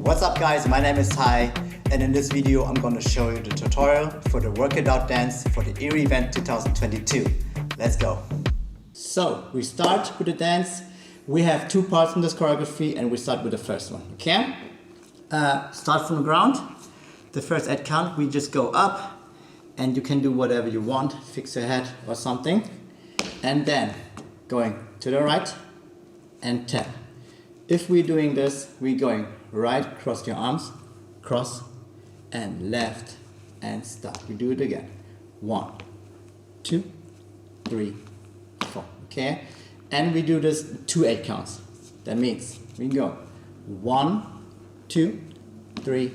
What's up guys, my name is Ty, and in this video I'm going to show you the tutorial for the Work It Out dance for the ERIH event 2022. Let's go! So we start with the dance. We have two parts in this choreography and we start with the first one, okay? Start from the ground. The first 8 count, we just go up and you can do whatever you want, fix your head or something. And then going to the right and tap. If we're doing this, we're going right, cross your arms, cross and left and stop. We do it again. 1, 2, 3, 4. Okay? And we do this 2 8 counts. That means we go 1, 2, 3,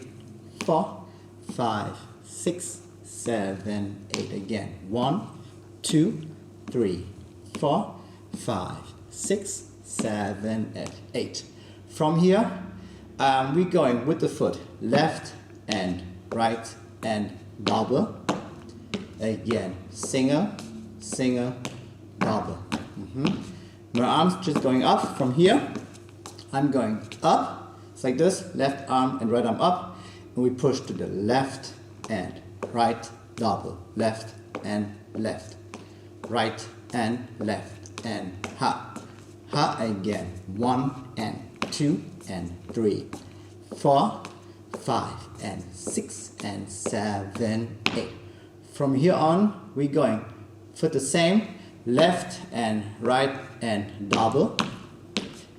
4, 5, 6, 7, 8 again. 1, 2, 3, 4, 5, 6, 7, 8. From here, we're going with the foot left and right and double. Again, single, single, double. My arms just going up from here. I'm going up. It's like this, left arm and right arm up. And we push to the left and right, double. Left and left. Right and left and ha. Ha again. 1 and 2 and 3, 4, 5 and 6 and 7, 8. From here on, we're going for the same left and right and double,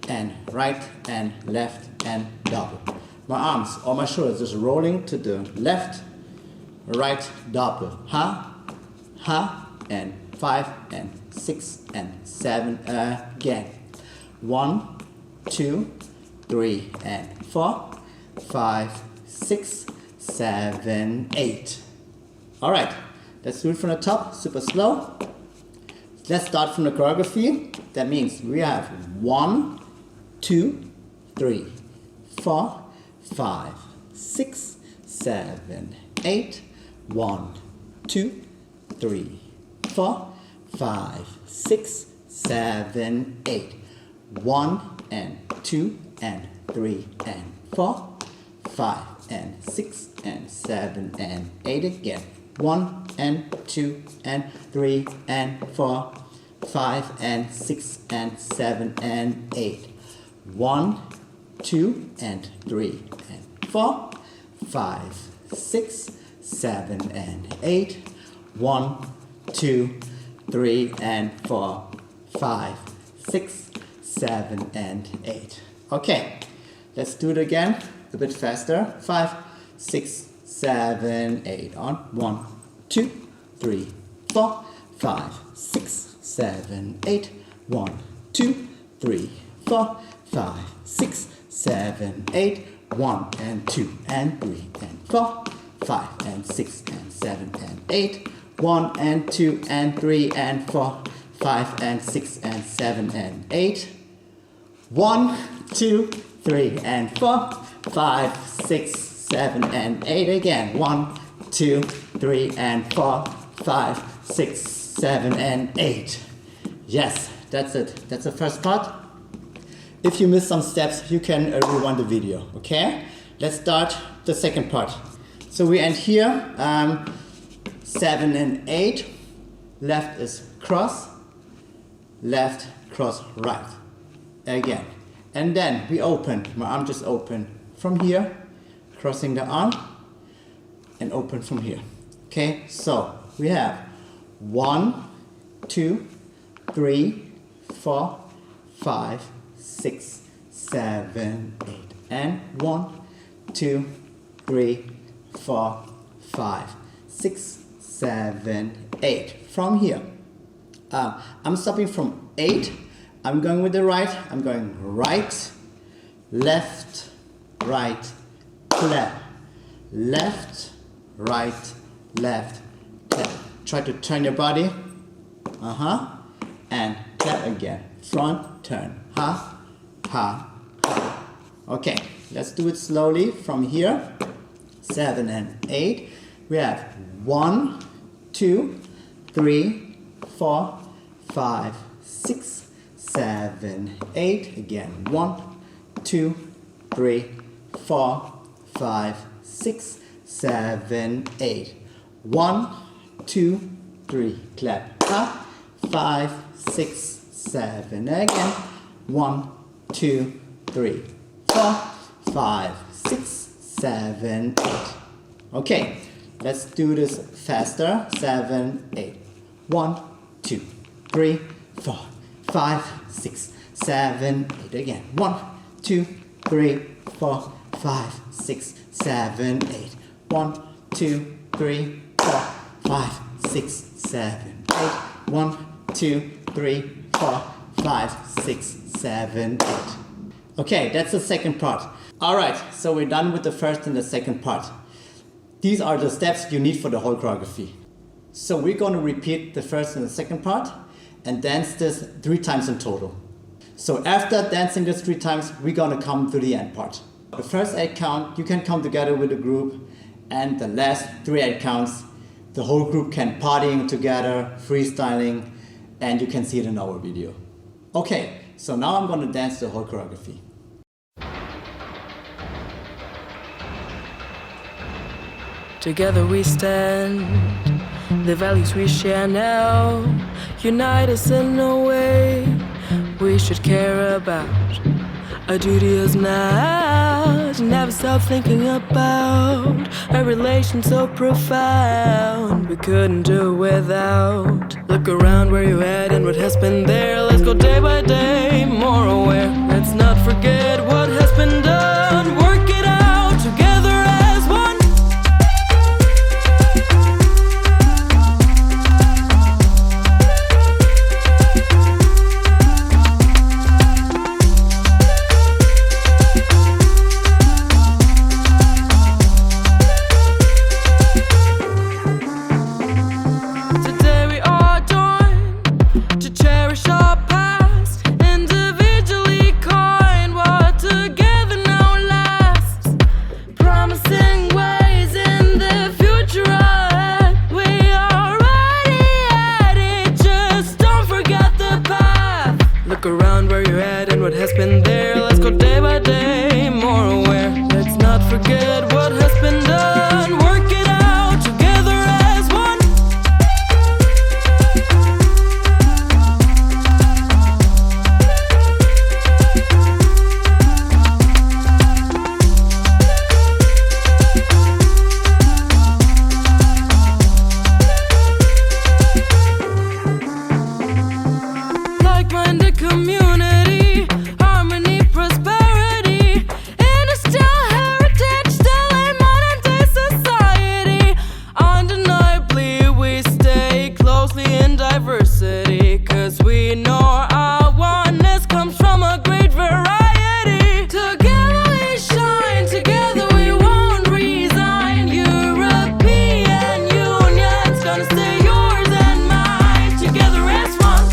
and right and left and double. My arms or my shoulders just rolling to the left, right, double. Ha, ha, and 5 and 6 and 7 again. 1, 2, 3 and 4, 5, 6, 7, 8. Alright, let's do it from the top, super slow. Let's start from the choreography. That means we have 1, 2, 3, 4, 5, 6, 7, 8. 1, 2, 3, 4, 5, 6, 7, 8. 1 and 2 and 3 and 4, 5 and 6 and 7 and 8 again. 1 and 2 and 3 and 4, 5 and 6 and 7 and 8. 1, 2 and 3 and 4, 5, 6, 7 and 8. 1, 2, 3 and 4, 5, 6, 7 and 8. Okay, let's do it again a bit faster. 5, 6, 7, 8 on 1, 2, 3, 4, 5, 6, 7, 8. 1, 2, 3, 4, 5, 6, 7, 8. 1 and 2 and 3 and 4, 5 and 6 and 7 and 8. 1 and 2 and 3 and 4, 5 and 6 and 7 and 8. 1, 2, 3 and 4, 5, 6, 7 and 8 again. 1, 2, 3 and 4, 5, 6, 7 and 8. Yes, that's it. That's the first part. If you miss some steps, you can rewind the video, okay? Let's start the second part. So we end here, 7 and 8. Left is cross, left, cross, right. Again. And then we open, my arm just open from here, crossing the arm, and open from here. Okay, so we have 1, 2, 3, 4, 5, 6, 7, 8. And 1, 2, 3, 4, 5, 6, 7, 8. From here, I'm stopping from 8. I'm going with the right. I'm going right, left, right, clap. Left, right, left, clap. Try to turn your body. And clap again. Front, turn. Ha, ha, ha. Okay, let's do it slowly from here. 7 and 8. We have 1, 2, 3, 4, 5, 6, 7, 8. Again. 1, 2, 3, 4, 5, 6, 7, 8. 1, 2, 3. Clap. Up. 5, 6, 7. Again. 1, 2, 3, 4, 5, 6, 7, 8. Okay, let's do this faster. 7, 8. 1, 2, 3, 4, 5, 6, 7, 8. Again. 1, 2, 3, 4, 5, 6, 7, 8. 1, 2, 3, 4, 5, 6, 7, 8. 1, 2, 3, 4, 5, 6, 7, 8. Okay, that's the second part. Alright, so we're done with the first and the second part. These are the steps you need for the whole choreography. So we're going to repeat the first and the second part and dance this 3 times in total. So after dancing this 3 times, we're going to come to the end part. The first 8 count, you can come together with a group, and the last 3 8 counts, the whole group can partying together, freestyling, and you can see it in our video. Okay, so now I'm going to dance the whole choreography. Together we stand, the values we share now unite us in a way we should care about. Our duty is now to never stop thinking about a relation so profound we couldn't do without. Look around where you're at and what has been there. Let's go day by day, more aware. Let's not forget what has been done. Work it out together as one. Look around where you're at and what has been there. Let's go day by day, more aware. Let's not forget what has been done. Work it out together as one. Like-minded community, harmony, prosperity, in a still heritage, still in modern day society. Undeniably we stay closely in diversity, 'cause we know our oneness comes from a great variety. Together we shine, together we won't resign. European Union's gonna stay yours and mine, together as one.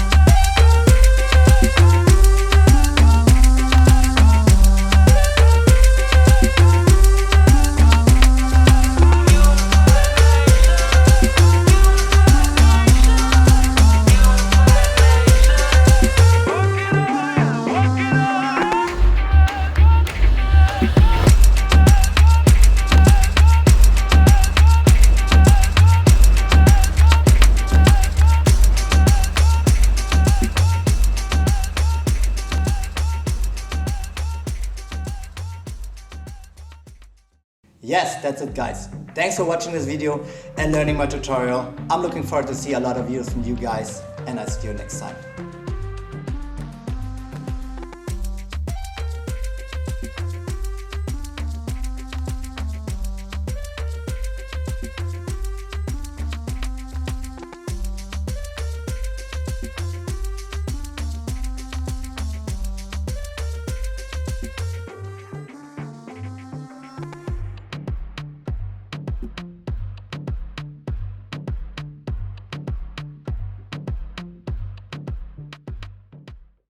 Yes, that's it guys. Thanks for watching this video and learning my tutorial. I'm looking forward to see a lot of views from you guys, and I'll see you next time.